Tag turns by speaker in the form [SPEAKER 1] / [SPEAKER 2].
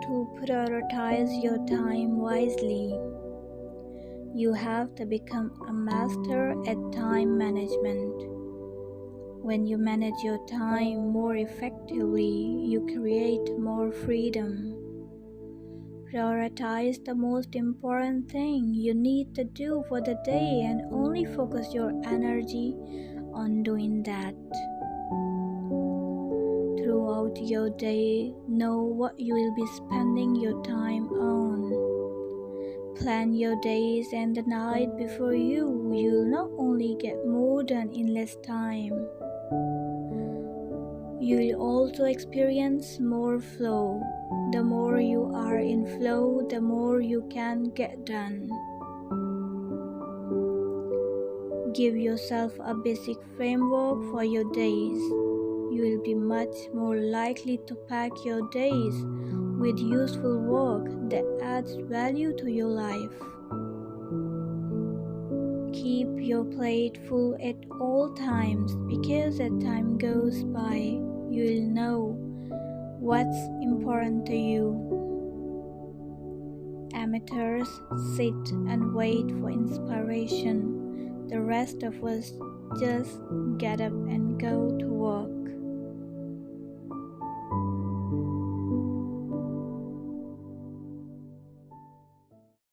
[SPEAKER 1] to prioritize your time wisely. You have to become a master at time management. When you manage your time more effectively, you create more freedom. Prioritize the most important thing you need to do for the day and only focus your energy on doing that. Throughout your day, know what you will be spending your time on. Plan your days and the night before you'll not only get more done in less time, you'll also experience more flow. The more you are in flow, the more you can get done. Give yourself a basic framework for your days. You will be much more likely to pack your days with useful work that adds value to your life. Keep your plate full at all times because as time goes by, you will know what's important to you. Amateurs sit and wait for inspiration. The rest of us just get up and go to work.